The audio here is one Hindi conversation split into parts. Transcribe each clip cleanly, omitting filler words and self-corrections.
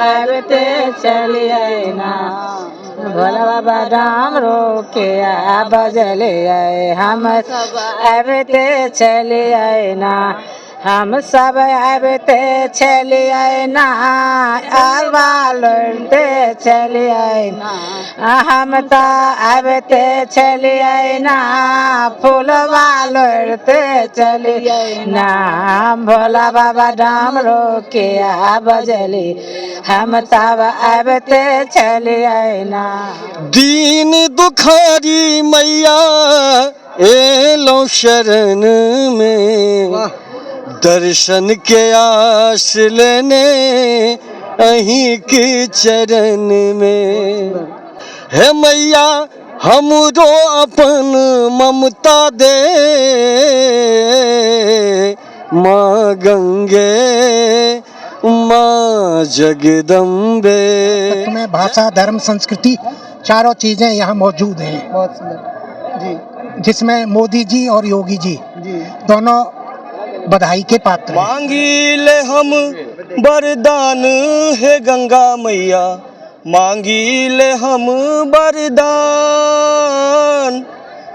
आबते चलिए ना, भोला बाबा धाम रोके बजलिए, हम सब आबते चलिए ना, हम सब आबते चलिए ना, आलवा लौटते चलिए ना, हम तो आबते चलिए ना, फूलवा लौटते चलिए ना, भोला बाबा धाम रोके बजली, हम तब आबते चलिए ना। दीन दुखारी मैया एलो शरण में, दर्शन के आस लेने अहीं के चरण में। हे मैया हमरो अपन ममता दे, माँ गंगे माँ जगदम्बे। तुम्हें भाषा धर्म संस्कृति चारों चीजें यहाँ मौजूद हैं। बहुत सुंदर जी। जिसमें मोदी जी और योगी जी दोनों बधाई के पात्र हैं। मांगी ले हम वरदान है गंगा मैया, मांगी ले हम वरदान,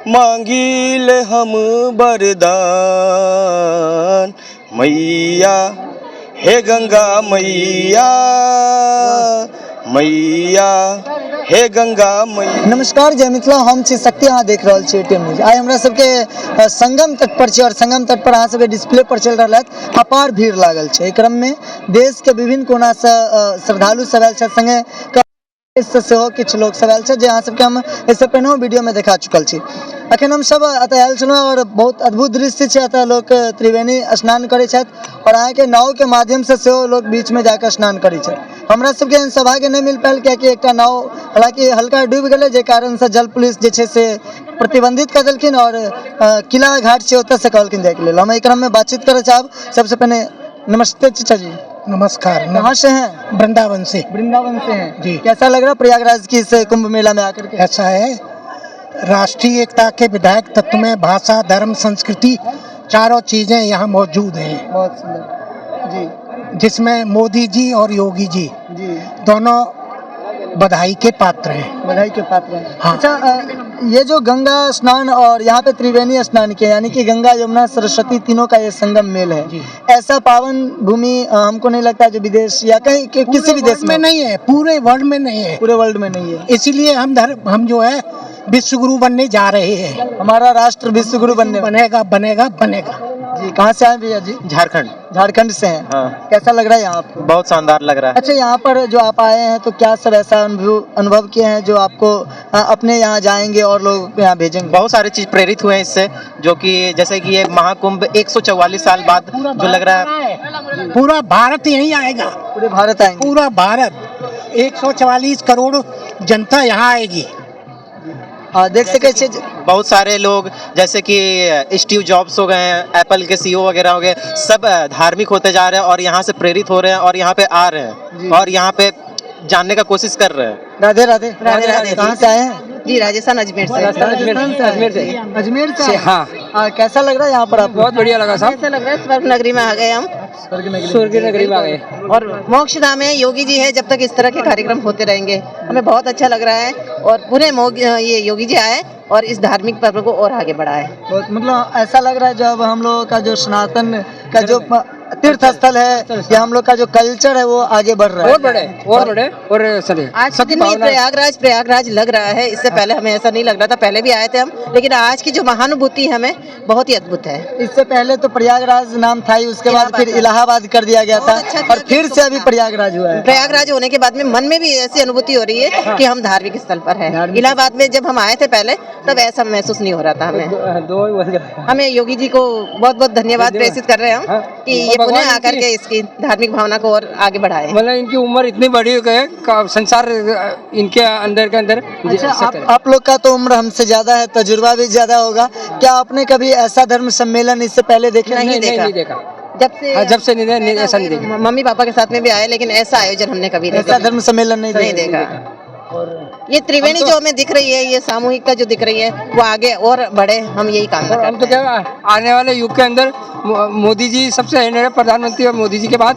मांगी ले हम वरदान मैया, हे गंगा मैया, मैया हे गंगा मैया। नमस्कार, जय मिथिला, हम छी शक्ति, अहाँ देख रहल छी एटीएम न्यूज। आइ हमरा सबके संगम तट पर छी और संगम तट पर अहाँ सबके डिस्प्ले पर चल रहल है, अपार भीड़ लागल छै। क्रम में देश के विभिन्न कोना से श्रद्धालु सब आयल छै, संगे से सेहो किछु लोग सब आयल छै, जे अहाँ सबके हम इससे पहिने वीडियो में देखा चुकल छी। अखन हम सब एतय आयल छलहुँ और बहुत अद्भुत दृश्य छै। एतय लोग त्रिवेणी स्नान करै छथि और अहाँ के नाव के माध्यम से सेहो लोग बीच में जाकर स्नान करै छै। हमरा सबके एहन सौभाग्य नहीं मिल पायल, कियाकि एकटा नाव हालांकि हल्का डूबि गेलै, जे कारण से जल पुलिस जे छै से प्रतिबंधित कर देलखिन और किला घाट छै ओतऽ से कहलखिन जाए के लेल। हम एहि क्रम में बातचीत करऽ चाहब। सबसे पहले नमस्ते चाचा जी। नमस्कार। कहाँ से हैं? वृंदावन से। वृंदावन से हैं जी। कैसा लग रहा है प्रयागराज की इस कुंभ मेला में आकर के? ऐसा है, राष्ट्रीय एकता के विधायक तत्व में भाषा धर्म संस्कृति चारों चीजें यहाँ मौजूद हैं। बहुत सुंदर जी। जिसमें मोदी जी और योगी जी दोनों बधाई के पात्र हैं। बधाई के पात्र हैं। हाँ। अच्छा, ये जो गंगा स्नान और यहाँ पे त्रिवेणी स्नान किया, यानी कि गंगा यमुना सरस्वती तीनों का ये संगम मेल है, ऐसा पावन भूमि हमको नहीं लगता जो विदेश या कहीं किसी भी देश में नहीं है, पूरे वर्ल्ड में नहीं है, पूरे वर्ल्ड में नहीं है। इसीलिए हम जो है विश्व गुरु बनने जा रहे हैं। हमारा राष्ट्र विश्व गुरु बनेगा बनेगा बनेगा। जी। कहाँ से आए भैया जी? झारखंड। झारखंड से हैं। हाँ। कैसा लग रहा है यहाँ आपको? बहुत शानदार लग रहा है। अच्छा, यहाँ पर जो आप आए हैं तो क्या सब ऐसा अनुभव किए हैं जो आपको अपने यहाँ जाएंगे और लोग यहाँ भेजेंगे? बहुत सारी चीज प्रेरित हुए हैं इससे, जो कि जैसे कि ये महाकुंभ 144 साल बाद जो लग रहा है। पूरा भारत यहीं आएगा। पूरे भारत आएंगे? पूरा भारत 144 करोड़ जनता यहाँ आएगी। हाँ, देख सके छे। बहुत सारे लोग जैसे कि स्टीव जॉब्स हो गए हैं, एप्पल के सीईओ वगैरह हो गए, सब धार्मिक होते जा रहे हैं और यहाँ से प्रेरित हो रहे हैं और यहाँ पे आ रहे हैं और यहाँ पे जानने का कोशिश कर रहे हैं। राधे राधे। राधे राधे। कहाँ से आए हैं? जी, राजस्थान अजमेर से। अजमेर से। हाँ। कैसा लग रहा है यहाँ पर आपको? बहुत बढ़िया लगा साहब। ऐसा लग रहा है स्वर्ग नगरी में आ गए हम। स्वर्ग नगरी में आ गए और मोक्ष धाम है, योगी जी है। जब तक इस तरह के कार्यक्रम होते रहेंगे हमें बहुत अच्छा लग रहा है और पूरे ये योगी जी आए और इस धार्मिक पर्व को और आगे बढ़ाए। बहुत मतलब ऐसा लग रहा है जब हम लोगों का जो सनातन का जो तीर्थ स्थल है या हम लोग का जो कल्चर है वो आगे बढ़ रहा है। और बड़े और सर आज के दिन में प्रयागराज लग रहा है। इससे पहले हमें ऐसा नहीं लग रहा था, पहले भी आए थे हम, लेकिन आज की जो महानुभूति हमें बहुत ही अद्भुत है। इससे पहले तो प्रयागराज नाम था ही, उसके बाद फिर इलाहाबाद कर दिया गया था और फिर से अभी प्रयागराज हुआ है। प्रयागराज होने के बाद में मन में भी ऐसी अनुभूति हो रही है कि हम धार्मिक स्थल पर हैं। इलाहाबाद में जब हम आए थे पहले तब ऐसा महसूस नहीं हो रहा था हमें। हमें योगी जी को बहुत बहुत धन्यवाद प्रेषित कर रहे हैं हम कि ये पुनः आकर के इसकी धार्मिक भावना को और आगे बढ़ाए। मतलब इनकी उम्र इतनी बड़ी हो गई, संसार इनके अंदर के अंदर। अच्छा, आप लोग का तो उम्र हमसे ज्यादा है, तजुर्बा भी ज्यादा होगा। क्या आपने कभी ऐसा धर्म सम्मेलन इससे पहले देखा? नहीं देखा। जब से ऐसा नहीं देखा। मम्मी पापा के साथ में भी आए, लेकिन ऐसा आयोजन हमने कभी ऐसा धर्म सम्मेलन नहीं देखा। और ये त्रिवेणी जो हमें दिख रही है, ये सामूहिकता जो दिख रही है वो आगे और बढ़े, हम यही काम करते हैं। हम तो क्या आने वाले युग के अंदर मोदी जी सबसे प्रधानमंत्री और मोदी जी के बाद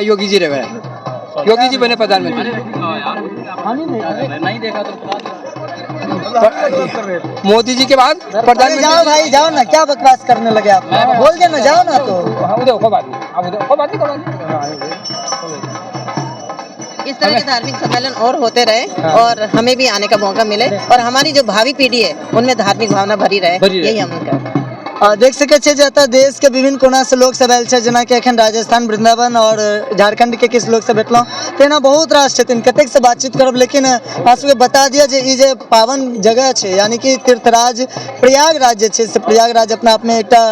योगी जी रहे। योगी जी बने प्रधानमंत्री। मोदी जी के बाद अरे प्रधानमंत्री। जाओ भाई जाओ ना, क्या बकवास करने लगे आप, बोल देना जाओ ना तो। उधर कोई बात नहीं, अब उधर कोई बात नहीं। इस तरह के धार्मिक सम्मेलन और होते रहे और हमें भी आने का मौका मिले और हमारी जो भावी पीढ़ी है उनमें धार्मिक भावना भरी रहे, यही हम कहते हैं। देख सके छे जतऽ देश के विभिन्न कोना से लोग सब आयल छे, जेना कि एखन राजस्थान वृंदावन और झारखंड के किछु लोग सब भेटलहुँ, तेना बहुत रास छथिन, कतेक से बातचीत करब, लेकिन अहाँ सबके बता दिअ जे ई जे पावन जगह छै यानी कि तीर्थराज प्रयागराज जे छै से प्रयागराज अपना आपमे एकटा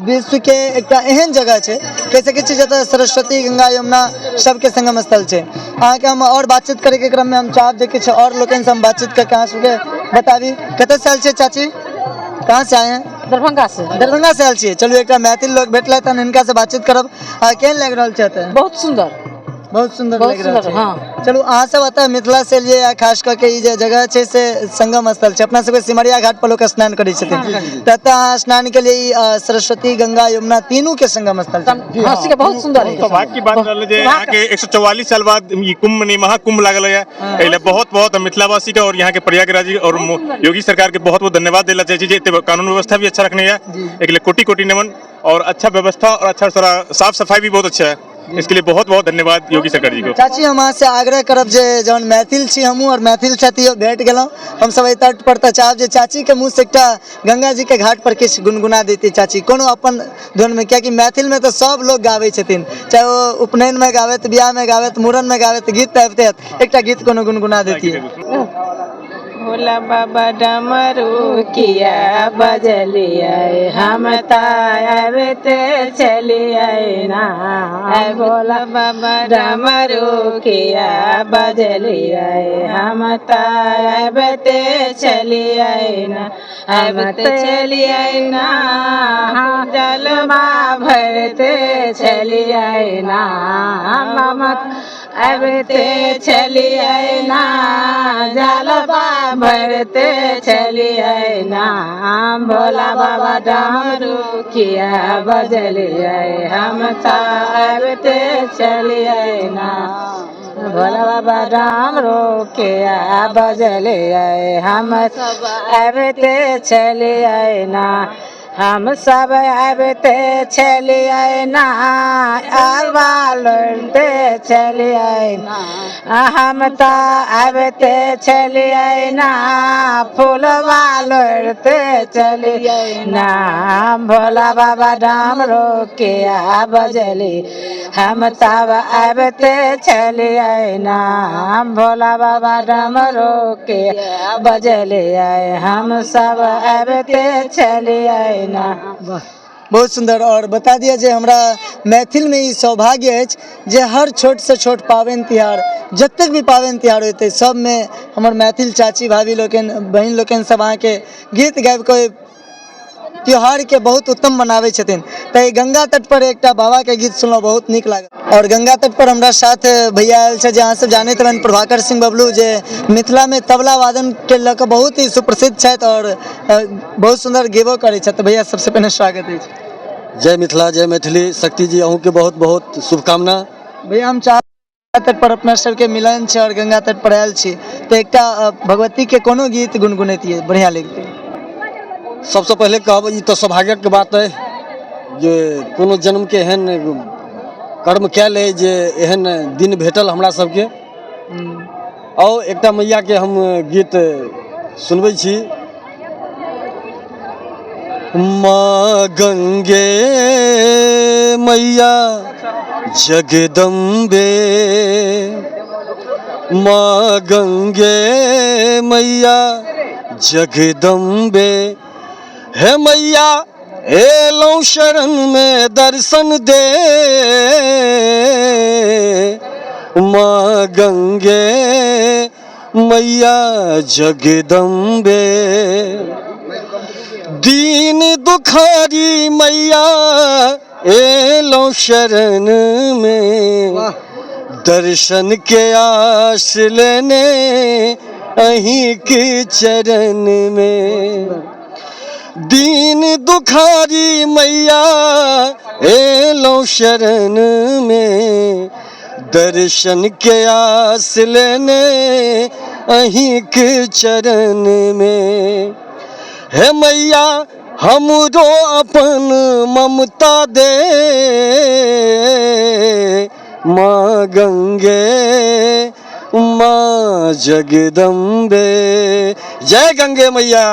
विश्व के एकटा एहन जगह छै, कहि सकै छी जतऽ सरस्वती गंगा यमुना सबके संगम स्थल छै। अहाँके हम और बातचीत करे के क्रम में हम चाहब जे किछु और लोकनि से हम बातचीत करके अहाँ सबके बताबी। कतऽ से आयल छियै चाची, कहाँ से आए हैं? दरभंगा से। दरभंगा से आयल छियै। चलू एकटा मैथिल लोग भेटलथि हन, हिनका से बातचीत करब। केहन लागि रहल छै एतऽ? बहुत सुंदर, बहुत सुंदर बहुत लागि रहल सुंदर, छै। हाँ। चलू अहाँ सब एतऽ मिथिला से एलियै या खास कऽ के ई जे जगह छै से संगम स्थल छै, अपना सबके सिमरिया घाट पर लोग स्नान करै छथिन, तऽ एतऽ अहाँ स्नान के लिए ई सरस्वती गंगा यमुना तीनों के संगम स्थल छै। हाँ के बहुत सुंदर है। सौभाग्य की बात रहल जे यहाँ के 144 साल बाद ई कुंभ नहीं महाकुंभ लागल है, एहिले बहुत बहुत मिथिलावासी का और यहाँ के प्रयागराज और योगी सरकार के बहुत बहुत धन्यवाद देना चाहिए जे कानून व्यवस्था भी अच्छा रखने है, एक लिए कोटि कोटि नमन और अच्छा व्यवस्था और अच्छा साफ सफाई भी बहुत अच्छा है, इसके लिए बहुत बहुत धन्यवाद योगी सरकार जी को। चाची हम अहाँ से आग्रह करब जे जहन मैथिल छी हमहूँ और मैथिल छथि भेट गेलहुँ हमसब एहि तट पर, तऽ चाहब जे चाची के मुँह से एकटा गंगा जी के घाट पर किछु गुनगुना देती चाची, कोनो अपन धुन में, कियाकि मैथिल में तो सब लोग गाबै छथिन, चाहे वो उपनयन में गावैत, बियाह में गावैत, मूड़न में गावैत, गीत तऽ अबिते हैत, एकटा गीत कोनो गुनगुना देती। भोला बाबा डमरू किया बजलिया, हम ताबते चलिया ना, भोला बाबा डमरू किया बजलिया, हम ताबते चलिया ना, अब चलिया ना, जलवा भरते चलिया ना, अब ते चलिया ना, जलवा भरते चलिए ना, भोला बाबा डमरू किया बजलिए, हम ताबते चलिए ना, भोला बाबा डमरू किया बजलिए, हम ताबते चलिए ना, हम सब आबते चलिए ना, आलवा लौटते चलिए ना, हम तो आबते चलिए ना, फूलवा लौटते चलिए ना, भोला बाबा डमरू किया बजली, हम तब आबते चलिए ना, भोला बाबा डमरू किया बजलिए, हम सब आबते चलिए ना। बहुत सुंदर। और बता दिया जे हमरा मैथिल में ई सौभाग्य है जे हर छोट से छोट पावन तिहार जतक भी पावन तिहार होते सब में हमर मैथिल चाची भाभी लोकन बहन लोकन सब अहाँ के गीत गाबि के त्योहार के बहुत उत्तम बनावे छथिन। तो गंगा तट पर एक बाबा के गीत सुनलो बहुत निक लागल। और गंगा तट पर हमरा साथ भैया आयल छे जे अहाँ सब जाने तबन प्रभाकर सिंह बबलू जे मिथिला में तबला वादन के लक बहुत ही सुप्रसिद्ध छथि और बहुत सुंदर गेबो करे छथि। भैया सबसे पहले स्वागत है। जय मिथिला जय मैथिली। शक्ति जी अहूँ के बहुत बहुत शुभकामना। भैया हम चाह तट पर अपना सबके मिलन छे और गंगा तट पर आयल छी तो एक भगवती के कोनो गीत गुनगुनैतियै बढ़िया लगते। सबसे पहले कहब ई तो सौभाग्य के बात है जे कोनो जन्म के एहन कर्म कैल है जे एहन दिन भेटल हमरा सबके। और एकटा मैया के हम गीत सुनबै छी। माँ गंगे मैया जगदम्बे, माँ गंगे मैया जगदम्बे, हे मैया एलौं शरण में दर्शन दे, माँ गंगे मैया जगदम्बे, दीन दुखारी मैया एलौं शरण में, दर्शन के आस लेने अहीं के चरण में, दीन दुखारी मैया एलौं शरण में, दर्शन के आस लेने अहीं के चरण में। हे मैया हमरो अपन ममता दे, माँ गंगे माँ जगदम्बे। जय गंगे मैया।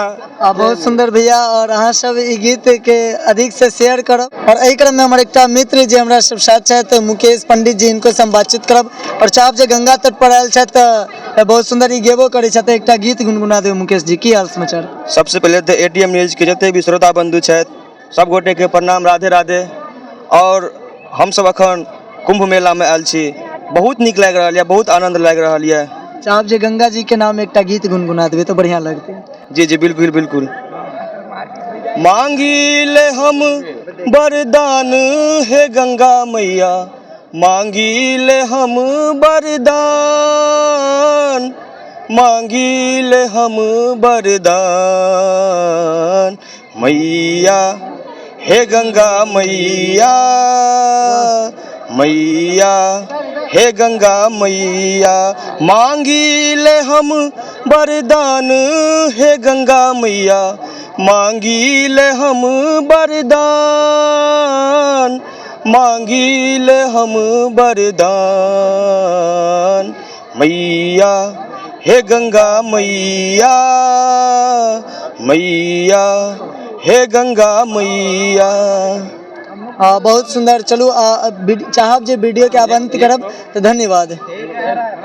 बहुत सुंदर भैया, और अहाँ सब ई गीत के अधिक से शेयर करब। और एहि क्रम में हमर एकटा मित्र जे हमरा सब साथ छथि मुकेश पंडित जी, इनको से हम बातचीत करब। और चाहब जे गंगा तट पर आयल छथि तऽ बहुत सुंदर ई गेबो करै छथि, एकटा गीत गुनगुना देब। मुकेश जी, की हाल समाचार? सबसे पहले तो एटीएम न्यूज के जते भी श्रोता बंधु छथि सब गोटे के प्रणाम, राधे राधे। और हम सब अखन कुंभ मेला में आयल छी, बहुत नीक लागि रहल है, बहुत आनंद लागि रहल है। चाहब जे गंगा जी के नाम एकटा गीत गुनगुना देबै तो बढ़िया लगते। जी जी बिल्कुल बिल्कुल। मांगी ले हम वरदान हे गंगा मैया, मांगी ले हम वरदान, मांगी ले हम वरदान मैया हे गंगा मैया, मैया हे गंगा मैया। मांगी ले हम वरदान हे गंगा मैया, मांगी ले हम वरदान, मांगी ले हम वरदान मैया हे गंगा मैया, मैया हे गंगा मैया। बहुत सुंदर। चलू चाहब जे वीडियो के अब अंत करब तो धन्यवाद।